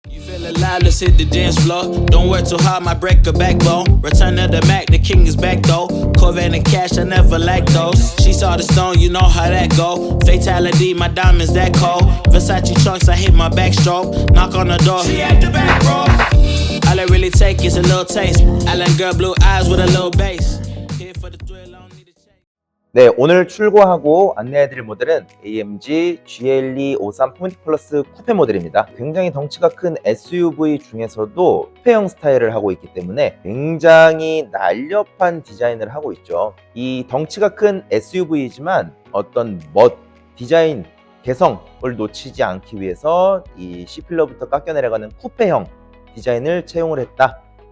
You feel alive, let's hit the dance floor. Don't work too hard, might break a backbone. Return of the Mac, the king is back though. Corvette and cash, I never lack those. She saw the stone, you know how that go. Fatality, my diamonds that cold. Versace trunks, I hit my backstroke. Knock on the door, she at the back, bro. All I really take is a little taste. Island girl, blue eyes with a little bass. Here for the thrill, I don't need a chase. 네, 오늘 출고하고 안내해드릴 모델은 AMG GLE53 포인트 플러스 쿠페 모델입니다. 굉장히 덩치가 큰 SUV 중에서도 쿠페형 스타일을 하고 있기 때문에 굉장히 날렵한 디자인을 하고 있죠. 이 덩치가 큰 SUV이지만 어떤 디자인, 개성을 놓치지 않기 위해서 이 C필러부터 깎여 내려가는 쿠페형 디자인을 채용을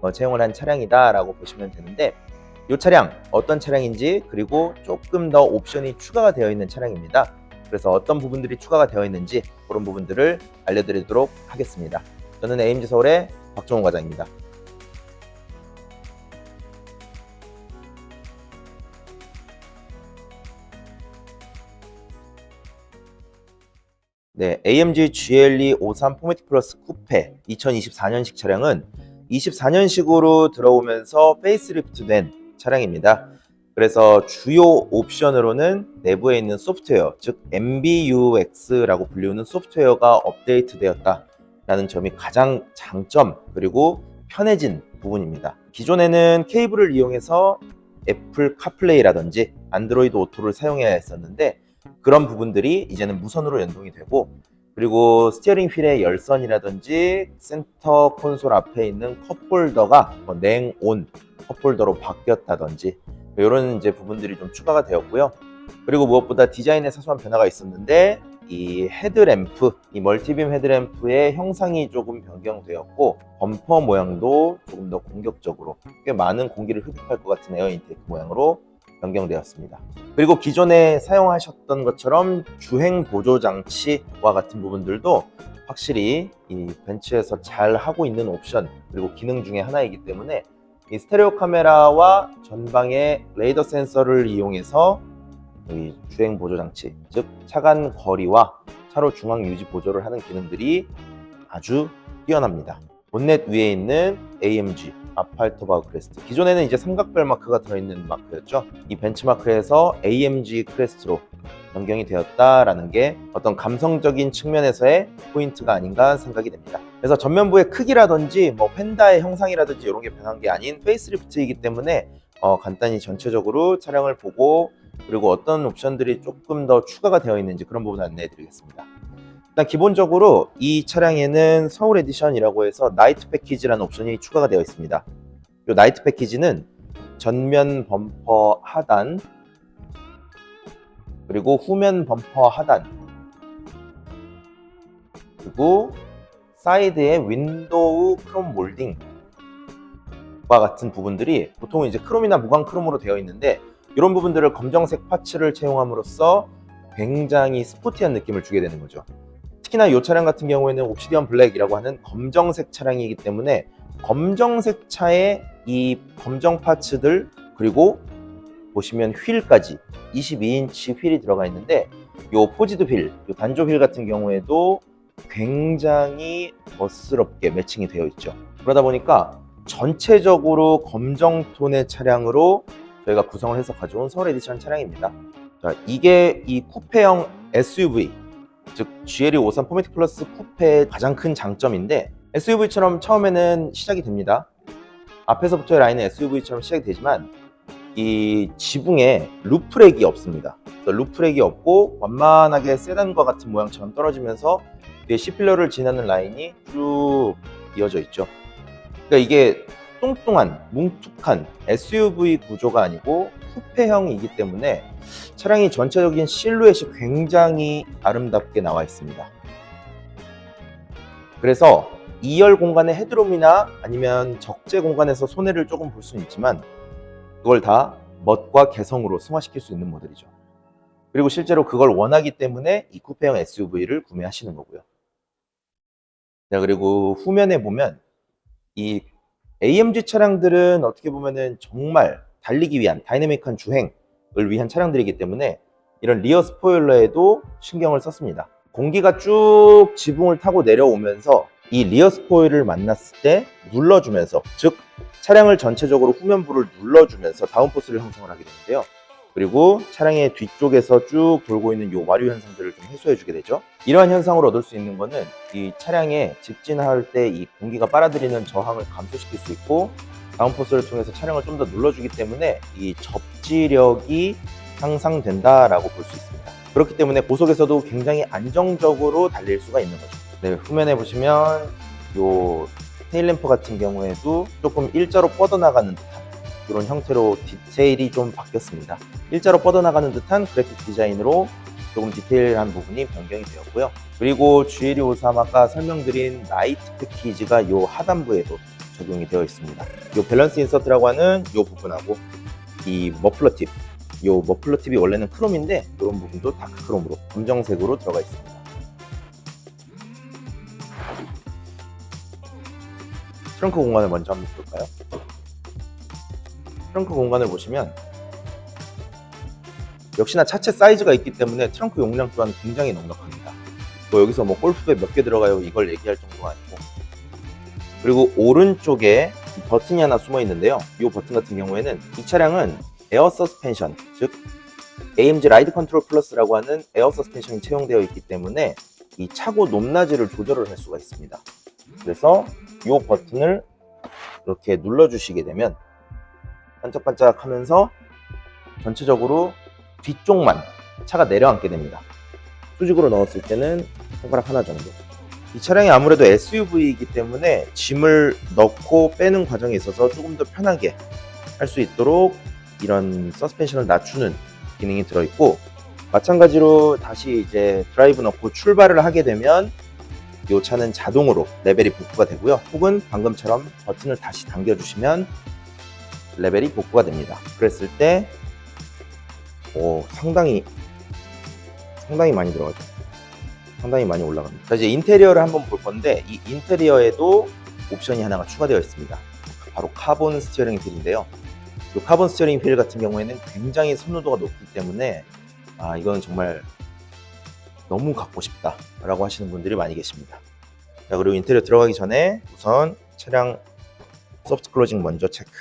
한 차량이다 라고 보시면 되는데, 이 차량 어떤 차량인지, 그리고 조금 더 옵션이 추가가 되어 있는 차량입니다. 그래서 어떤 부분들이 추가가 되어 있는지 그런 부분들을 알려드리도록 하겠습니다. 저는 AMG 서울의 박종훈 과장입니다. 네, AMG GLE53 포매틱 플러스 쿠페 2024년식 차량은 24년식으로 들어오면서 페이스리프트된 차량입니다. 그래서 주요 옵션으로는 내부에 있는 소프트웨어, 즉 MBUX라고 불리우는 소프트웨어가 업데이트되었다라는 점이 가장 장점, 그리고 편해진 부분입니다. 기존에는 케이블을 이용해서 애플 카플레이라든지 안드로이드 오토를 사용해야 했었는데, 그런 부분들이 이제는 무선으로 연동이 되고, 그리고 스티어링 휠의 열선이라든지 센터 콘솔 앞에 있는 컵홀더가 냉온 컵홀더로 바뀌었다든지 이런 이제 부분들이 좀 추가가 되었고요. 그리고 무엇보다 디자인에 사소한 변화가 있었는데, 이 헤드램프, 이 멀티빔 헤드램프의 형상이 조금 변경되었고, 범퍼 모양도 조금 더 공격적으로 꽤 많은 공기를 흡입할 것 같은 에어 인테이크 모양으로 변경되었습니다. 그리고 기존에 사용하셨던 것처럼 주행 보조 장치와 같은 부분들도 확실히 이 벤츠에서 잘 하고 있는 옵션, 그리고 기능 중에 하나이기 때문에 이 스테레오 카메라와 전방의 레이더 센서를 이용해서 이 주행 보조 장치, 즉 차간 거리와 차로 중앙 유지 보조를 하는 기능들이 아주 뛰어납니다. 본넷 위에 있는 AMG 아팔토바우 크레스트, 기존에는 이제 삼각별 마크가 들어있는 마크였죠. 이 벤츠마크에서 AMG 크레스트로 변경이 되었다라는 게 어떤 감성적인 측면에서의 포인트가 아닌가 생각이 됩니다. 그래서 전면부의 크기라든지 펜다의 형상이라든지 이런 게 변한 게 아닌 페이스리프트이기 때문에 간단히 전체적으로 차량을 보고, 그리고 어떤 옵션들이 조금 더 추가가 되어 있는지 그런 부분 안내해 드리겠습니다. 일단 기본적으로 이 차량에는 서울 에디션이라고 해서 나이트 패키지라는 옵션이 추가가 되어 있습니다. 이 나이트 패키지는 전면 범퍼 하단, 그리고 후면 범퍼 하단, 그리고 사이드의 윈도우 크롬 몰딩과 같은 부분들이 보통 이제 크롬이나 무광 크롬으로 되어 있는데, 이런 부분들을 검정색 파츠를 채용함으로써 굉장히 스포티한 느낌을 주게 되는 거죠. 특히나 이 차량 같은 경우에는 옵시디언 블랙이라고 하는 검정색 차량이기 때문에 검정색 차에 이 검정 파츠들, 그리고 보시면 휠까지 22인치 휠이 들어가 있는데, 이 포지드 휠, 이 단조 휠 같은 경우에도 굉장히 멋스럽게 매칭이 되어 있죠. 그러다 보니까 전체적으로 검정 톤의 차량으로 저희가 구성을 해서 가져온 서울 에디션 차량입니다. 자, 이게 이 쿠페형 SUV, 즉 GLE53 포매틱 플러스 쿠페의 가장 큰 장점인데, SUV처럼 처음에는 시작이 됩니다. 앞에서부터의 라인은 SUV처럼 시작이 되지만 이 지붕에 루프렉이 없습니다. 루프렉이 없고 완만하게 세단과 같은 모양처럼 떨어지면서 뒤에 C필러를 지나는 라인이 쭉 이어져 있죠. 그러니까 이게 뚱뚱한 뭉툭한 SUV 구조가 아니고 쿠페형이기 때문에 차량이 전체적인 실루엣이 굉장히 아름답게 나와 있습니다. 그래서 2열 공간의 헤드룸이나 아니면 적재 공간에서 손해를 조금 볼 수는 있지만, 그걸 다 멋과 개성으로 승화시킬 수 있는 모델이죠. 그리고 실제로 그걸 원하기 때문에 이 쿠페형 SUV를 구매하시는 거고요. 자, 그리고 후면에 보면 이 AMG 차량들은 어떻게 보면은 정말 달리기 위한 다이내믹한 주행을 위한 차량들이기 때문에 이런 리어 스포일러에도 신경을 썼습니다. 공기가 쭉 지붕을 타고 내려오면서 이 리어 스포일을 만났을 때 눌러주면서, 즉 차량을 전체적으로 후면부를 눌러주면서 다운포스를 형성을 하게 되는데요. 그리고 차량의 뒤쪽에서 쭉 돌고 있는 이 와류 현상들을 좀 해소해 주게 되죠. 이러한 현상을 얻을 수 있는 거는 이 차량에 직진할 때 이 공기가 빨아들이는 저항을 감소시킬 수 있고, 다운포스를 통해서 차량을 좀 더 눌러주기 때문에 이 접지력이 향상된다라고 볼 수 있습니다. 그렇기 때문에 고속에서도 굉장히 안정적으로 달릴 수가 있는 거죠. 네, 후면에 보시면 요 테일램프 같은 경우에도 조금 일자로 뻗어나가는 듯한 이런 형태로 디테일이 좀 바뀌었습니다. 일자로 뻗어나가는 듯한 그래픽 디자인으로 조금 디테일한 부분이 변경이 되었고요. 그리고 GL253 아까 설명드린 나이트 패키지가 요 하단부에도 적용이 되어 있습니다. 요 밸런스 인서트라고 하는 요 부분하고 이 머플러 팁, 요 머플러 팁이 원래는 크롬인데 이런 부분도 다크 크롬으로 검정색으로 들어가 있습니다. 트렁크 공간을 먼저 한번 볼까요? 트렁크 공간을 보시면 역시나 차체 사이즈가 있기 때문에 트렁크 용량 또한 굉장히 넉넉합니다. 뭐 여기서 뭐 골프백 몇 개 들어가요 이걸 얘기할 정도가 아니고, 그리고 오른쪽에 버튼이 하나 숨어 있는데요. 이 버튼 같은 경우에는 이 차량은 에어 서스펜션, 즉 AMG 라이드 컨트롤 플러스라고 하는 에어 서스펜션이 채용되어 있기 때문에 이 차고 높낮이를 조절을 할 수가 있습니다. 그래서 이 버튼을 이렇게 눌러주시게 되면 반짝반짝 하면서 전체적으로 뒤쪽만 차가 내려앉게 됩니다. 수직으로 넣었을 때는 손가락 하나 정도. 이 차량이 아무래도 SUV이기 때문에 짐을 넣고 빼는 과정에 있어서 조금 더 편하게 할 수 있도록 이런 서스펜션을 낮추는 기능이 들어있고, 마찬가지로 다시 이제 드라이브 넣고 출발을 하게 되면 이 차는 자동으로 레벨이 복구가 되고요. 혹은 방금처럼 버튼을 다시 당겨주시면 레벨이 복구가 됩니다. 그랬을 때 상당히 많이 들어가죠. 상당히 많이 올라갑니다. 자, 이제 인테리어를 한번 볼 건데, 이 인테리어에도 옵션이 하나가 추가되어 있습니다. 바로 카본 스티어링 휠인데요. 이 카본 스티어링 휠 같은 경우에는 굉장히 선호도가 높기 때문에 이건 정말 너무 갖고 싶다 라고 하시는 분들이 많이 계십니다. 자, 그리고 인테리어 들어가기 전에 우선 차량 소프트 클로징 먼저 체크.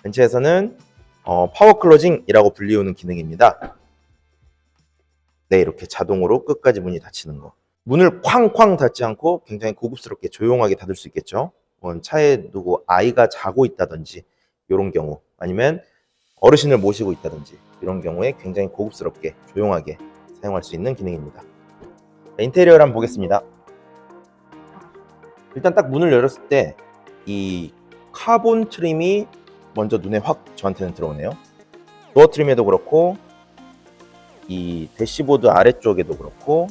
벤츠에서는 파워 클로징이라고 불리우는 기능입니다. 네, 이렇게 자동으로 끝까지 문이 닫히는 거. 문을 쾅쾅 닫지 않고 굉장히 고급스럽게 조용하게 닫을 수 있겠죠. 차에 두고 아이가 자고 있다든지 이런 경우, 아니면 어르신을 모시고 있다든지 이런 경우에 굉장히 고급스럽게 조용하게 사용할 수 있는 기능입니다. 자, 인테리어를 한번 보겠습니다. 일단 딱 문을 열었을 때 이 카본 트림이 먼저 눈에 확 저한테는 들어오네요. 도어 트림에도 그렇고 이 대시보드 아래쪽에도 그렇고,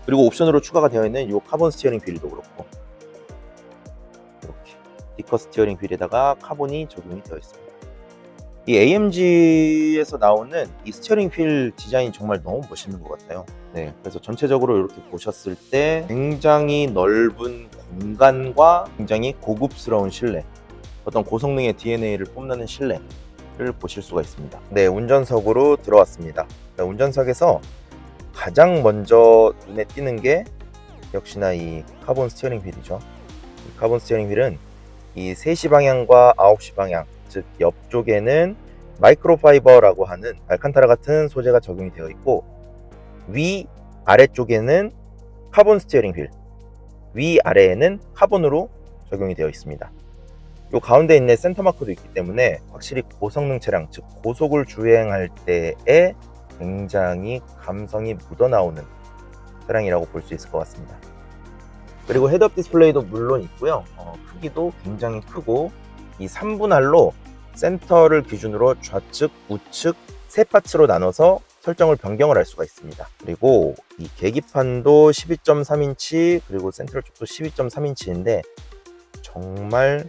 그리고 옵션으로 추가가 되어 있는 이 카본 스티어링 휠도 그렇고, 이렇게 디커 스티어링 휠에다가 카본이 적용이 되어 있습니다. 이 AMG에서 나오는 이 스티어링 휠 디자인이 정말 너무 멋있는 것 같아요. 네, 그래서 전체적으로 이렇게 보셨을 때 굉장히 넓은 공간과 굉장히 고급스러운 실내, 어떤 고성능의 DNA를 뽐내는 실내를 보실 수가 있습니다. 네, 운전석으로 들어왔습니다. 네, 운전석에서 가장 먼저 눈에 띄는 게 역시나 이 카본 스티어링 휠이죠. 이 카본 스티어링 휠은 이 3시 방향과 9시 방향, 즉 옆쪽에는 마이크로파이버라고 하는 알칸타라 같은 소재가 적용이 되어 있고, 위 아래쪽에는 카본 스티어링 휠, 위 아래에는 카본으로 적용이 되어 있습니다. 이 가운데 있는 센터 마크도 있기 때문에 확실히 고성능 차량, 즉 고속을 주행할 때에 굉장히 감성이 묻어나오는 차량이라고 볼 수 있을 것 같습니다. 그리고 헤드업 디스플레이도 물론 있고요. 크기도 굉장히 크고, 이 3분할로 센터를 기준으로 좌측, 우측 세 파츠로 나눠서 설정을 변경을 할 수가 있습니다. 그리고 이 계기판도 12.3인치, 그리고 센트럴 쪽도 12.3인치인데 정말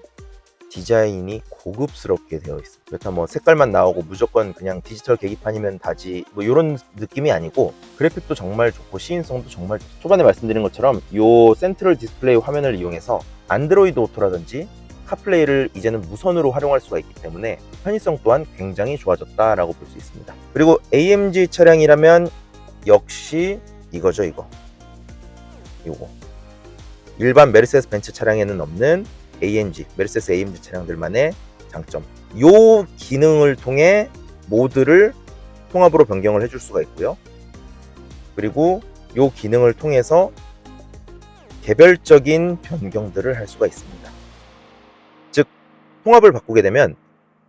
디자인이 고급스럽게 되어 있습니다. 그렇다면 뭐 색깔만 나오고 무조건 그냥 디지털 계기판이면 다지 뭐 이런 느낌이 아니고, 그래픽도 정말 좋고 시인성도 정말 좋고, 초반에 말씀드린 것처럼 이 센트럴 디스플레이 화면을 이용해서 안드로이드 오토라든지 카플레이를 이제는 무선으로 활용할 수가 있기 때문에 편의성 또한 굉장히 좋아졌다라고 볼 수 있습니다. 그리고 AMG 차량이라면 역시 이거죠. 이거 일반 메르세데스 벤츠 차량에는 없는 AMG, 메르세데스 AMG 차량들만의 장점. 요 기능을 통해 모드를 통합으로 변경을 해줄 수가 있고요. 그리고 요 기능을 통해서 개별적인 변경들을 할 수가 있습니다. 즉 통합을 바꾸게 되면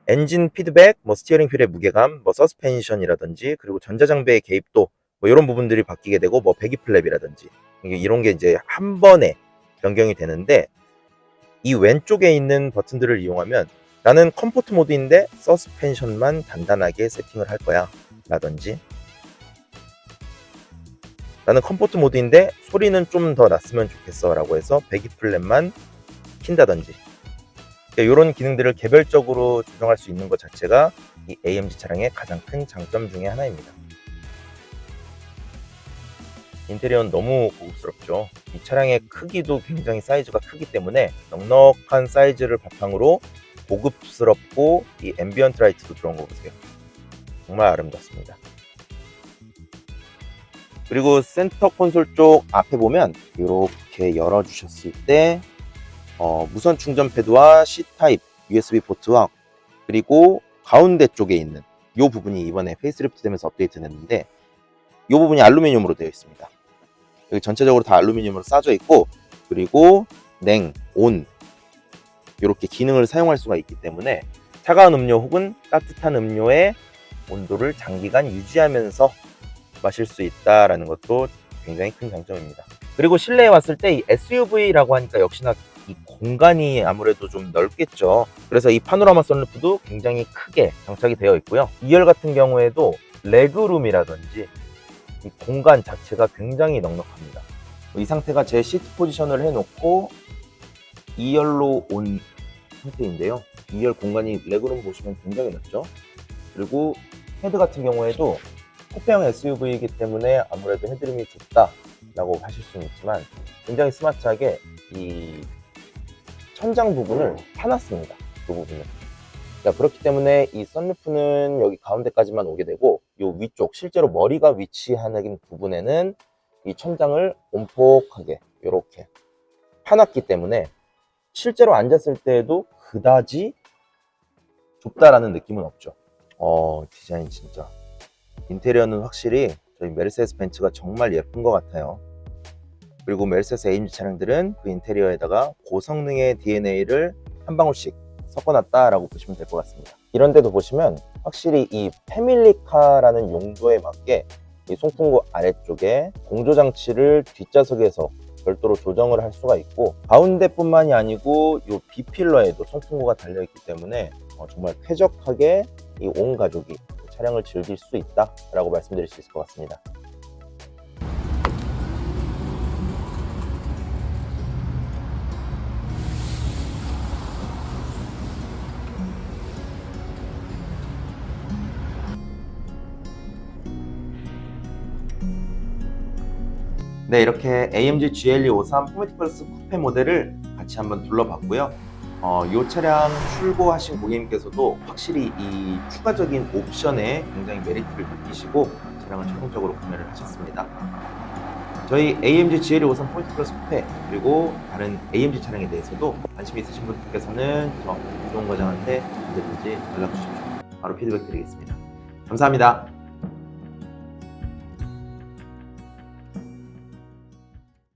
엔진 피드백, 스티어링 휠의 무게감, 서스펜션이라든지 그리고 전자장비의 개입도 이런 부분들이 바뀌게 되고 배기 플랩이라든지 이런 게 이제 한 번에 변경이 되는데, 이 왼쪽에 있는 버튼들을 이용하면 나는 컴포트 모드인데 서스펜션만 단단하게 세팅을 할 거야 라든지, 나는 컴포트 모드인데 소리는 좀 더 났으면 좋겠어 라고 해서 배기 플랫만 킨다든지, 이런 기능들을 개별적으로 조정할 수 있는 것 자체가 이 AMG 차량의 가장 큰 장점 중에 하나입니다. 인테리어는 너무 고급스럽죠. 이 차량의 크기도 굉장히 사이즈가 크기 때문에 넉넉한 사이즈를 바탕으로 고급스럽고 이 앰비언트 라이트도 들어온 거 보세요. 정말 아름답습니다. 그리고 센터 콘솔 쪽 앞에 보면 이렇게 열어주셨을 때 무선 충전 패드와 C타입 USB 포트와 그리고 가운데 쪽에 있는 이 부분이 이번에 페이스리프트 되면서 업데이트 됐는데, 이 부분이 알루미늄으로 되어 있습니다. 여기 전체적으로 다 알루미늄으로 싸져 있고, 그리고 냉, 온 이렇게 기능을 사용할 수가 있기 때문에 차가운 음료 혹은 따뜻한 음료의 온도를 장기간 유지하면서 마실 수 있다라는 것도 굉장히 큰 장점입니다. 그리고 실내에 왔을 때 이 SUV라고 하니까 역시나 이 공간이 아무래도 좀 넓겠죠. 그래서 이 파노라마 선루프도 굉장히 크게 장착이 되어 있고요. 2열 같은 경우에도 레그룸이라든지 이 공간 자체가 굉장히 넉넉합니다. 이 상태가 제 시트 포지션을 해놓고 2열로 온 상태인데요. 2열 공간이 레그룸 보시면 굉장히 넓죠. 그리고 헤드 같은 경우에도 쿠페형 SUV이기 때문에 아무래도 헤드룸이 좁다라고 하실 수는 있지만, 굉장히 스마트하게 이 천장 부분을 파놨습니다. 그 부분은. 그렇기 때문에 이 선루프는 여기 가운데까지만 오게 되고, 이 위쪽 실제로 머리가 위치하는 부분에는 이 천장을 온폭하게 이렇게 파놨기 때문에 실제로 앉았을 때에도 그다지 좁다라는 느낌은 없죠. 디자인 진짜, 인테리어는 확실히 저희 메르세데스 벤츠가 정말 예쁜 것 같아요. 그리고 메르세데스 AMG 차량들은 그 인테리어에다가 고성능의 DNA를 한 방울씩 섞어놨다라고 보시면 될 것 같습니다. 이런 데도 보시면 확실히 이 패밀리카라는 용도에 맞게 이 송풍구 아래쪽에 공조장치를 뒷좌석에서 별도로 조정을 할 수가 있고, 가운데뿐만이 아니고 이 B필러에도 송풍구가 달려있기 때문에 정말 쾌적하게 이 온 가족이 차량을 즐길 수 있다라고 말씀드릴 수 있을 것 같습니다. 네, 이렇게 AMG GLE53 포매틱 플러스 쿠페 모델을 같이 한번 둘러봤고요. 이 차량 출고하신 고객님께서도 확실히 이 추가적인 옵션에 굉장히 메리트를 느끼시고 차량을 최종적으로 구매를 하셨습니다. 저희 AMG GLE53 포매틱 플러스 쿠페 그리고 다른 AMG 차량에 대해서도 관심 있으신 분들께서는 저 이종과장한테 언제든지 연락 주십시오. 바로 피드백 드리겠습니다. 감사합니다.